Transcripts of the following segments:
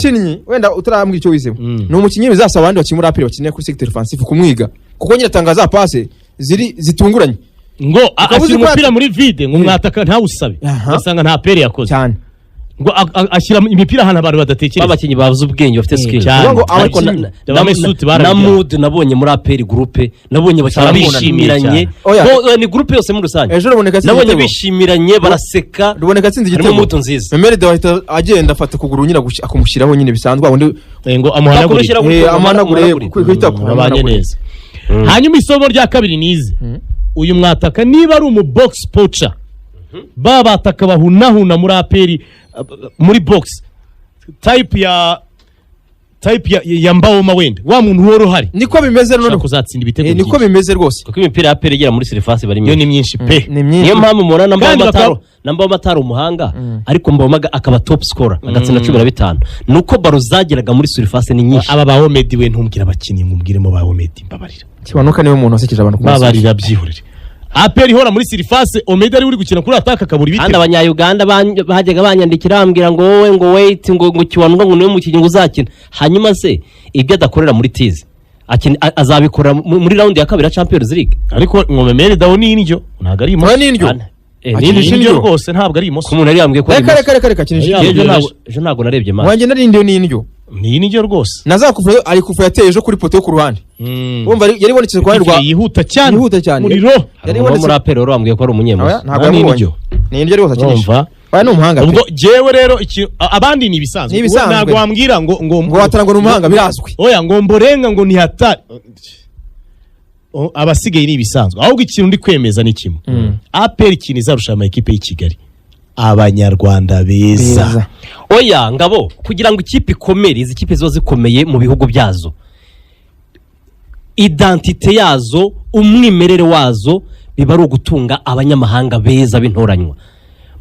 kinyi wenda utarambwira icyo wizemo no mukinyi bizasaba abandi bakimura apiri bakinira kuri sector offensive kumwiga kuko nyine atangaza passe zitunguranye ngo ashyira umupira muri vide ngo mwataka nta usabe asanga nta pere yakoze cyane ngo ashyira imipira hana abantu badatekereza abakinyi bavuze ubwenge bafite skill ngo na mood nabonye muri aperi groupe nabonye bashimiranye ni groupe yose muri rusange nabonye bishimiranye baraseka ruboneka tsinzi igitego mood nziza Memere de agenda afata kuguru nyina akumushyiraho nyine bisanzwe abundi ngo amuhanagure kwita abanye neza hanyuma isomo rya kabiri nize uyu mwataka niba ari umu box poacher babataka bahunahuna muri aperi muri box type ya Mbawoma wenda wa muntu woro hari niko bimeze none kuzatsinda ibitego niko bimeze rwose kuko imipira ya aperi igera muri surface bari ni myinshi pe niyo mpamvu mubona Mbawoma atari umuhanga ariko Mbawoma akaba top scorer agatsinda 15 nuko baro zageraga muri surface ni nyinshi aba baho Medi we ntumbwira abakinyi ngubwiremo baho Medi mbabarira kibanuka niwe muntu wasekeje abantu babarira byihorere aperi hora muri surface Omeda ari uri gukina kuri ataka kaburi bite kandi abanya-Uganda bahajyaga banyandikira bambwira ngo wowe ngo wait ngo kiwanuka ngo niwe mukinyi uzakina hanyuma se ibyo adakorera muri tizi azabikora muri round ya kabiri ya Champions League ariko Memere dawo ni indyo ntago ari imo ni indyo rwose ntabwo ari imoso umuntu ari yambwiye ko reka je ntago narebye maso wanjye nari indyo ni indyo ni indyo rwose nazakufa ari kufa yateje kuri poto yo ku ruhande umva yari bonetse kwa rwa yihuta cyane muriro yari bonetse muri apero wambwiye ko ari umunyemuso ntabwo ni indyo ni indyo rwose akinisha ni umuhanga ubwo jewe rero abandi ni ibisanzwe ntabwo wambwira ngo watarangwa n'umuhanga birazwi oya ngo mborenga ngo ni hatari abasigaye ni ibisanzwe ahubwo ikintu ndi kwemeza ni kimwe APR ikintu izarusha ama equipe y'i Kigali abanyarwanda beza oya ngabo kugira ngo ikipe ikomere izi kipe zo zikomeye mu bihugu byazo identite yazo umwimerere wazo biba ari ugutunga abanyamahanga beza bintoranywa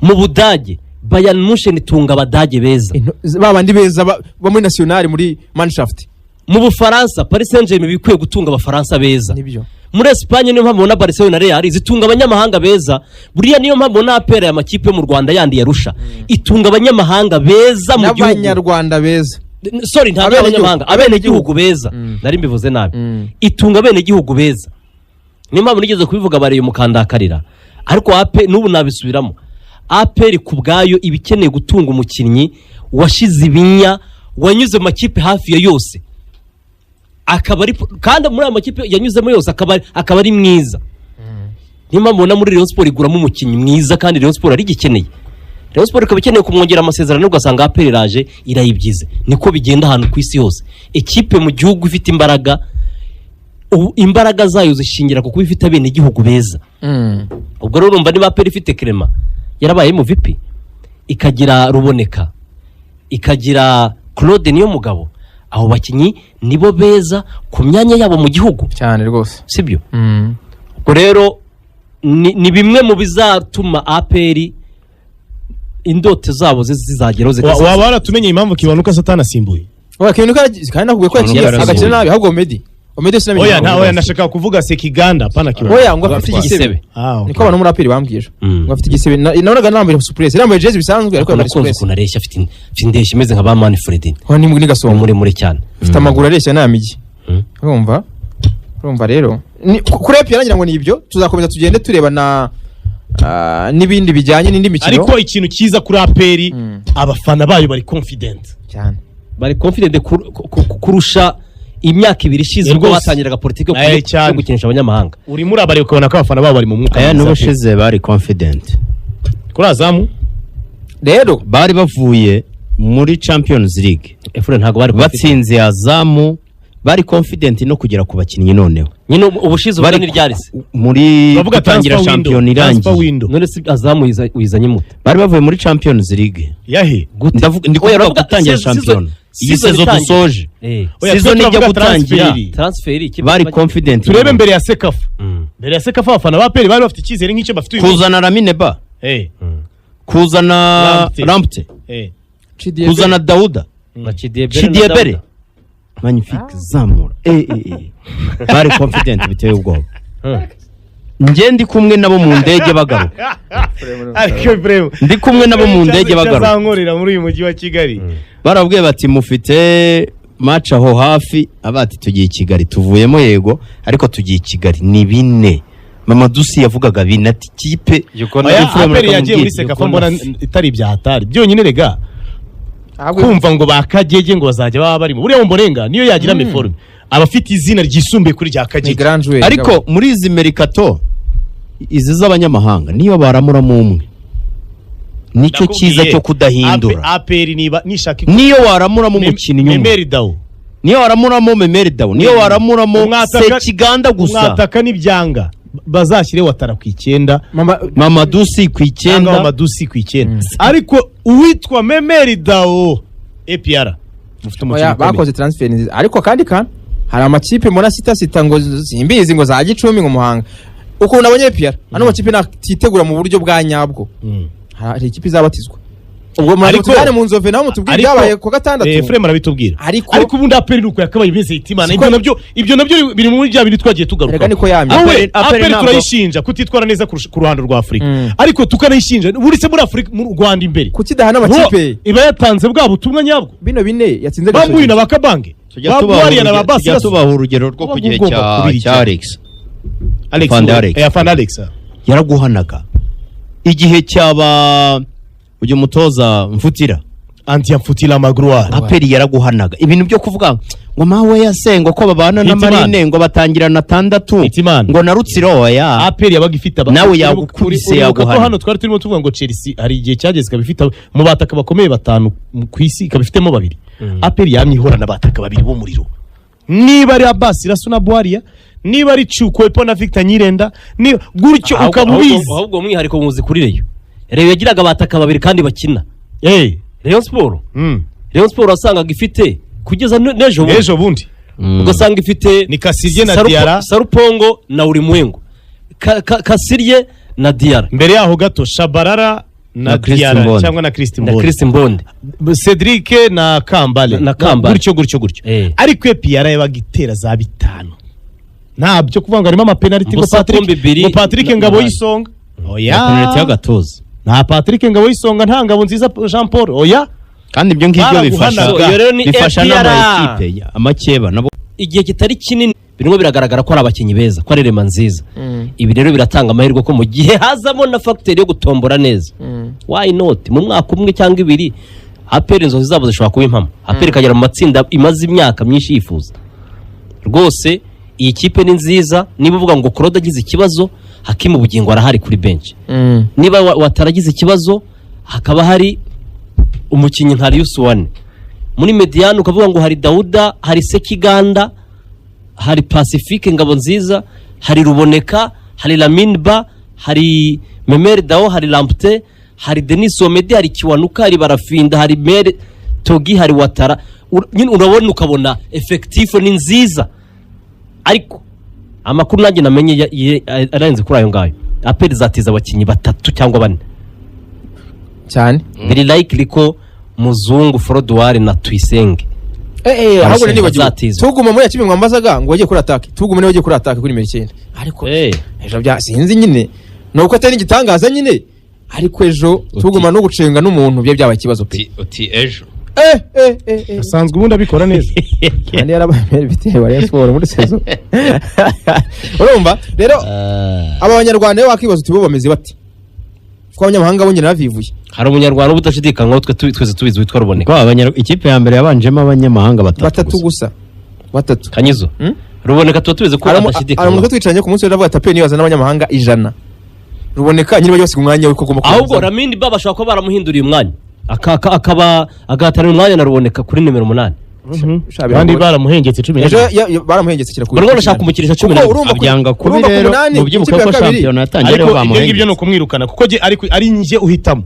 mu Budage Bayern Munchen itunga abadage beza babandi beza ba muri nationale muri Mannschaft mu Bufaransa Paris Saint-Germain bikwiye gutunga abafaransa beza nibyo muri Espagne niyo mpamvu na Barcelona Real zitunga abanyamahanga beza buriya niyo mpamvu na APR ya makipe mu Rwanda yandi yarusha itunga abanyamahanga beza mu gihugu n'abanyarwanda beza sorry ntabwo abanyamahanga abene gihugu beza nari mbivuze nabi itunga abene gihugu beza niyo mpamvu nigeze kubivuga bari umukandakarira ariko APR nubu nabisubiramo APR kubgayo ibikeneye gutunga umukinnyi washize ibinya wanyuze makipe hafi ya yose akabari kandi muri amakipe yanyuzemo yose akaba ari mwiza niyo mpamvu ubona muri Rayon Sport iguramo umukinnyi mwiza kandi Rayon Sport ari gikeneye Rayon Sport ikaba ikeneye kumwongera amasezerano ugasanga APR iraje irayibyize niko bigenda ahantu ku isi hose ekipe mu gihugu ifite imbaraga zayo zishingira kuko ifite abene igihugu beza ubwo rero urumva niba APR ifite Clement yarabaye mu VIP ikagira Ruboneka ikagira Claude niyo mugabo aho bakinyi nibo beza ku myanya yabo mu gihugu cyane rwose sibyo ubwo rero ni bimwe mu bizatuma APR indote zabo zizageraho waba waratumenye impamvu Kiwanuka Satana asimbuye Kiwanuka kandi nakubwiye ko agakina nabi ahubwo Omedi sinamenye oya nashaka kuvuga Sekiganda pana Kiwanuka oya ngo afite igisebe niko abantu muri APR bambwije ngo afite igisebe nabonaga nambaye surprise nambaye jezi bisanzwe ariko ari surprise kuna reshya afite indeshyi imeze nka ba Man Fredin ho ni mbuni gasongo muri cyane afite amaguru areshya namigi urumva rero kuri APR nagira ngo ni ibyo tuzakomeza tugende tureba na nibindi bijyanye n'indi mikino ariko ikintu kiza kuri APR abafana bayo bari confident cyane bari confident kurusha imyaka ibiri ishize ubwo batangiraga politiki yo gukinisha abanyamahanga uri muri abari ukabona ko abafana babo bari mu mwuka n'ubushize bari confident kuri Azamu rero bari bavuye muri Champions League efure ntago bari batsinze Azamu bari confident no kugera ku bakinnyi noneho nyine ubushize ubwo ni ryarise muri gutangira champion irangiye none si Azamu uyizanye mute bari bavuye muri Champions League yahe ndikuvuga gutangira champion iyi sezo dusoje sezo nijya gutangira transfer bari confident turebe mbere ya Sekafa mbere ya Sekafa abafana ba APR bari bafite icyizere nk'icyo bafite kuzana Lamine Ba kuzana Lampte kuzana Dauda Chidiebere magnifique zamura bari confident biteye ubwoba njye ndi kumwe nabo mu ndege bagaruka ariko bravo ndi kumwe nabo mu ndege bagaruka bazankorera muri uyu mujyi wa Kigali barabwiye bati mufite match aho hafi abati tugiye i Kigali tuvuyemo yego ariko tugiye i Kigali ni bine mama dusi yavugaga bine ati kipe aperi yagiye muri Sekafa mbona itari ibya hatari byonyine rega kumva ngo bakagege ngo bazajya baba barimo buriya Mborenga niyo yagira meforme abafite izina ryisumbuye kuri rya kagege ariko muri izi merikato izi z'abanyamahanga niyo baramuramo umwe nicyo cyiza cyo kudahindura aperi niba nishaka niyo waramuramo umukinnyi Memeri Dawo niyo waramuramo Memeri Dawo niyo waramuramo Sekiganda gusa mwataka n'ibyanga bazashyire Watara ku 9 mama dusi ku 9 mama dusi ku 9 ariko uwitwa Memeri Dawo APR mufite umukinnyi bakoze transfer nziza ariko kandi hari amakipe mbona sita ngo simbizi ngo za Gicumbi ngo Muhanga uko nabonye APR ano makipe natitegura mu buryo bwa nyabwo hari ikipe izabatizwa ubwo mwari mu Nzove naho mutubwira byabaye ko gatandatu Efrem arabitubwira ariko ubundi aperi nuko yakabaye bimeze itimana ibyo nabyo biri muri bya bindi twagiye tugaruka reka niko yamye aperi turayishinja kutitwara neza ku ruhando rwa Afrika ariko tukanayishinja buretse muri Afrika mu Rwanda imbere kukidahana amakipe iba yatanze bwa butumwa nyabwo bino bine yatsinze bambuye na bakabange babuariya na babasi tubaho urugero rwo ku gihe cya Alex yaraguhanaga igihe cyaba ujye mutoza Mfutira anti Mfutira Magloire aperi yaraguhanaga ibintu byo kuvuga ngo mawe yasengo ko babana na Marine ngo batangirana 6 ngo na Rutsiro ya aperi yabaga ifite nawe yagukubise yaguhana hano twari turimo tuvuga ngo Chelsea hari igihe cyageze kabifite mu bataka bakomeye 5 ku isi kabifitemo 2 aperi yamyihora na bataka 2 b'umuriro niba ari Abbas Rasuna Bwaria niba ari Chukwepo na Victor Nyirenda ni gutyo ukabubizi ahubwo umwihariko muzi kuri Reyo Reyo yagiraga bataka 2 kandi bakina Rayon Sport Rayon Sport wasangaga ifite kugeza n'ejo bundi ugasanga ifite ni Kasirye na Diara Sarupongo na Urimwengo Kasirye na Diara mbere yaho gato Shabarara na Diara cyangwa na Christ Mbonde Cedric na Kambale gutyo ariko EPR yabagitera za 5 ntabyo kuvuga ngo harimo amapenalty ngo Patrick Ngabo y'Isonga oya penalty y'agatoza nta Patrick Ngabo y'Isonga nta Ngabo nziza Jean Paul oya kandi ibyo ngibyo bifasha n'amakipe amakeba nabo igihe kitari kinini birimo biragaragara ko ari abakinnyi beza ko ari rema nziza ibi rero biratanga amahirwe ko mu gihe hazamo na factor yo gutombora neza why not mu mwaka umwe cyangwa 2 aperi inzozi zabo zishobora kuba impamo aperi kagera mu matsinda imaze imyaka myinshi yifuza rwose iyi kipe ni nziza niba uvuga ngo Claude agize ikibazo Hakimu Bugingo arahari kuri bench niba wataragize ikibazo hakaba hari umukinnyi nka Yusufane muri Mediane ukavuga ngo hari Dauda hari Sekiganda hari Pacifique Ngabo nziza hari Ruboneka hari Laminba hari Memeri Dawo hari Lampte hari Denis Omedi hari Kiwanuka hari Barafinda hari Mere Togi hari Watara urabona ukabona effective ni nziza ariko amakuru nanjye namenye arenze kuri ayo ngayo aperi zatiza abakinnyi 3 cyangwa 4 cyane biri likely ko Muzungu Frodouard na Tuyisenge ahubwo nibagiwe tuguma muri yakibe mwambazaga ngo wagiye kuri attack tuguma ne wagiye kuri attack kuri 9 ariko ejo bya sinzi nyine nuko atari igitangaza nyine ariko ejo tuguma no gucenga n'umuntu bye byabaye ikibazo pe uti ejo asanzwe ubundi abikora neza kandi yarabaye bitewe wa Rayon Sport muri sezo urumva rero aba banyarwanda wakibaza uti bo bameze bati kwa abanyamahanga bonyine bavivuye hari umunyarwanda ubudashidikanywa twese tubizi witwa Ruboneka ikipe ya mbere yabanjemo abanyamahanga 3 gusa 3 Kanyizo Ruboneka tubizi ko adashidikanywa ari twicanye ku munsi w'abavuga tapeni bazana abanyamahanga 100 Ruboneka nyine bajye umwanya we ko goma ahubwo Ramindi baba bashaka ko baramuhinduriye umwanya akaba agahatanira umwanya na Ruboneka kuri nimero 8 kandi baramuhengetse 10 baramuhengetse kira kuri barimo bashaka kumukirisha 10 abyanga kuri rero mu by'ubuko ko champion atangire bamuhengetse ibyo no kumwirukana kuko ari nje uhitamo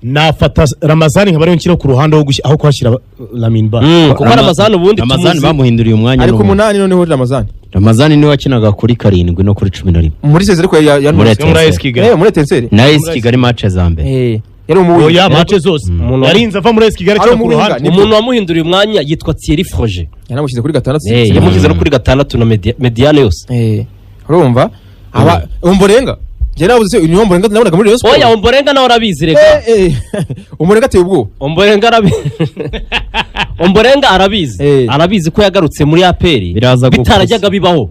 nafata Ramazani nkabari nkira ku ruhande aho kwashyira Laminba kuko Ramazani ubundi Ramazani bamuhinduriye umwanya ariko 8 noneho Ramazani niwe wakinaga kuri 7 no kuri 11 muri seze ariko muri Kigali muri Tenseri na Kigali match za mbere yari umuwe ya match zose yarinze ava muri Kigali cyangwa ku ruhande umuntu wamuhinduriye umwanya yitwa Thierry Froger yanamushyize kuri 6 yamushyize no kuri 6 na Mediane yose urumva aba Ombolenga je navuze uyu Ombolenga nabonaga muri Rayon Sport oya Ombolenga nawe arabizi rega Ombolenga ateye ubwo Ombolenga arabizi arabizi ko yagarutse muri APR bitarajyaga bibaho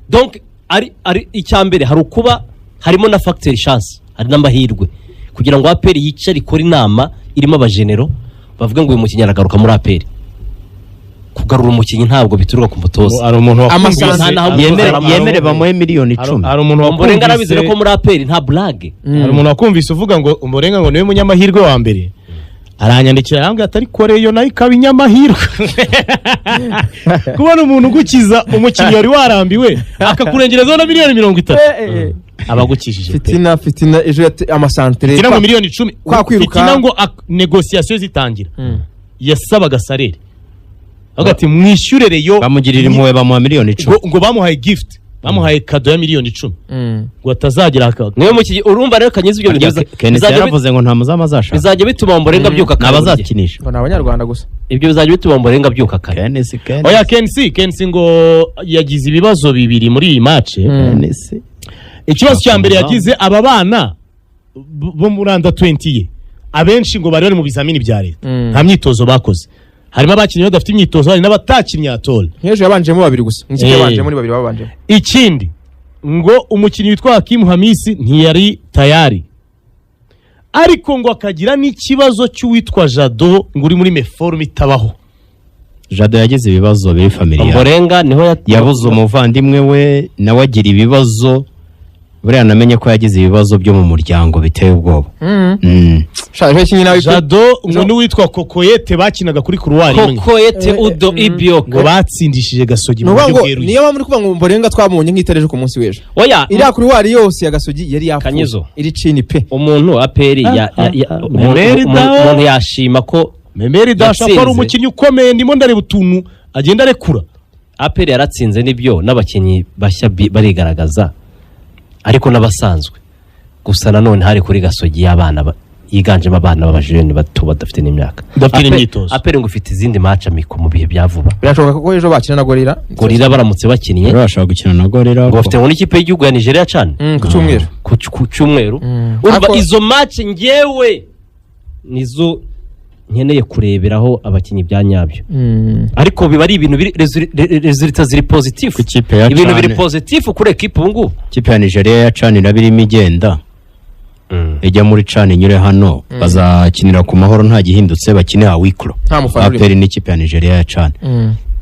donc ari icyambere hari ukuba harimo na factor chance hari n'amahirwe kugira ngo APR yice rikora inama irimo abagenero bavuga ngo uyu mukinnyi aragaruka muri APR kugarura umukinnyi ntabwo bituruka ku mutoza ari umuntu yemere bamuhe miliyoni 10 ari umuntu Ombolenga arabizi ko muri APR nta blague hari umuntu wakumvise uvuga ngo Ombolenga ngo niwe munyamahirwe wa mbere aranyandikira yambwiye atari koreyo nayo ikaba inyamahirwe kubona umuntu ugukiza umukinnyi wari warambiwe akakurengerezaho na miliyoni 30 abagukishije fitina ejo amasantere fitina ngo miliyoni 10 kwa kwiruka fitina ngo negociation zitangira yasabaga salary agati mwishyure reyo bamugirira impuhwe bamuha miliyoni 10 ngo bamuhaye gift bamuhaye kado ya miliyoni 10 ngo atazagira akaga niwe mukinnyi urumva rero kanyiza ibyo bintu Kenesi yaravuze ngo nta muzama azashaka bizajya bituma Ombolenga byuka kare nabazakinisha ngo n'abanyarwanda gusa ibyo bizajya bituma Ombolenga byuka kare oya Kenesi ngo yagize ibibazo bibiri muri iyi match ikibazo cya mbere yagize aba bana bo muri under 20 ye abenshi ngo bari mu bizamini bya leta nta myitozo bakoze harimo abakinnyi badafite imyitozo hari n'abatakinnye atole nk'ejo yabanjemo babiri gusa nk'iki yabanje muri babiri babanje ikindi ngo umukinnyi witwa Hakim Hamisi ntiyari tayari ariko ngo akagira n'ikibazo cy'uwitwa Jado ngo uri muri meforme itabaho Jado yagize ibibazo biri familia Ombolenga niho yabuze umuvandimwe we nawe agira ibibazo buriya namenye ko yagize ibibazo byo mu muryango biteye ubwoba shaje kinyi nawe Jado ngo n'uwitwa Kokoyete bakinaga kuri couloir imwe Kokoyete Udo Ibioka ngo batsindishije Gasogi mu buryo bweruye niyo muri kuvuga ngo Ombolenga twamunye nk'itereje ku munsi w'ejo oya iri couloir yose ya Gasogi yari yapfuye iri cini pe umuntu APR umuntu yashima ko Memeri Dasha ko umukinnyi ukomeye ndimo ndareba utuntu agenda arekura APR yaratsinze nibyo n'abakinnyi bashya barigaragaza ariko n'abasanzwe gusa nanone hari kuri Gasogi y'abana yiganjemo abana b'abajene bato badafite n'imyaka dafite imyitozo APR ngo ufite izindi match amiko mu bihe bya vuba birashoboka ko ejo bakina na Gorilla baramutse bakinnye bashaka gukina na Gorilla ngo bafite muri ikipe y'igihugu ya Nigeria cyane ku cyumweru ku cyumweru urumva izo match ngewe nizo nkeneye kureberaho abakinnyi bya nyabyo ariko biba ari ibintu biri resultat ziri positif ibintu biri positif kuri equipe ubu ikipe ya Nigeria ya Chan irabirimo igenda ijya muri Chan nyure hano bazakinira ku mahoro nta gihindutse bakinira Wikro APR n'ikipe ya Nigeria ya Chan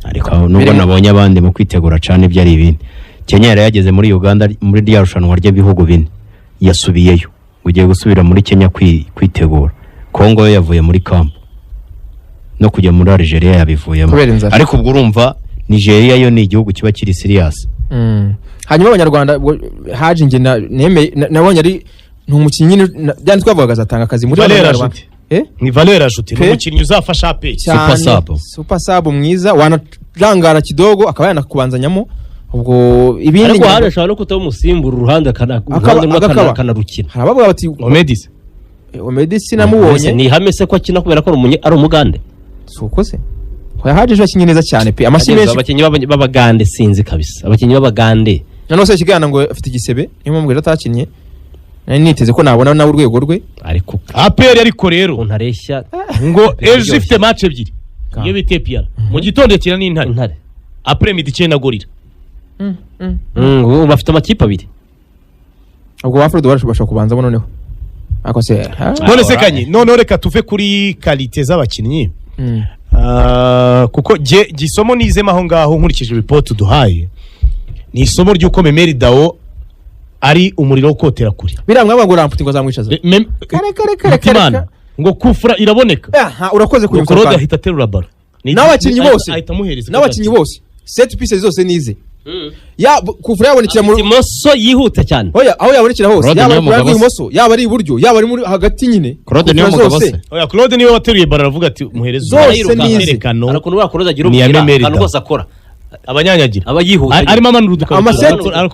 ariko nubwo nabonye abandi mu kwitegura Chan ibyo ari ibindi Kenya yari yageze muri Uganda muri rya rushanwa ry'ibihugu bine yasubiyeyo ugiye gusubira muri Kenya kwitegura Kongo yo yavuye muri camp no kujya muri Algeria yabivuyemo ariko ubwo urumva Nigeria yo ni igihugu kiba kiri serious hanyuma abanyarwanda haje nge nabonye ari ntumukinnyi byandi twavugaga azatanga akazi muri Valera ni Valera ajoute n'umukinnyi uzafasha APR super sub mwiza wanarangara kidogo akaba yanakubanzanyamo ubwo ibindi ariko harashaka no kutaba umusimbura uruhande kanarukina harabavuga bati Omedisi namubonye ni hamese ko akina kubera ko ari umugande suko se haje ejo akinye neza cyane pe amashyi menshi abakinnyi b'abagande sinzi kabisa abakinnyi b'abagande none se kigana ngo afite igisebe niyo mpamvu ejo atakinnye nari niteze ko nabona nawe urwego rwe ariko APR ariko rero untareshya ngo ejo ifite match ebyiri iyo bite PR mu gitondo kira n'intare après midi cye na Gorilla bafite amakipe abiri ubwo Alfred barashobora kubanzamo noneho ako se none se kanyi none reka tuve kuri qualité z'abakinnyi kuko gisomo nizema aho ngaho nkurikije report duhaye ni isomo ry'uko Memeri Dao ari umuriro wo kotera kuri biramwe ngo ramputi ngo zamwicaza kare ngo kufura iraboneka urakoze ku Claude ahita terura baro n'abakinnyi bose set pieces zose nize ya kufura yabonekira mu imoso yihuta cyane oya aho yabonekira hose yaba ari imoso yaba ari iburyo yaba ari muri hagati nyine Claude niyo mugabo se oya Claude niwe wateruye baro aravuga ati muhereze zose nize arakuntu wa Claude agira ubwira kandi rwose akora abanyanyagira abayihuta arimo amanura udukabutura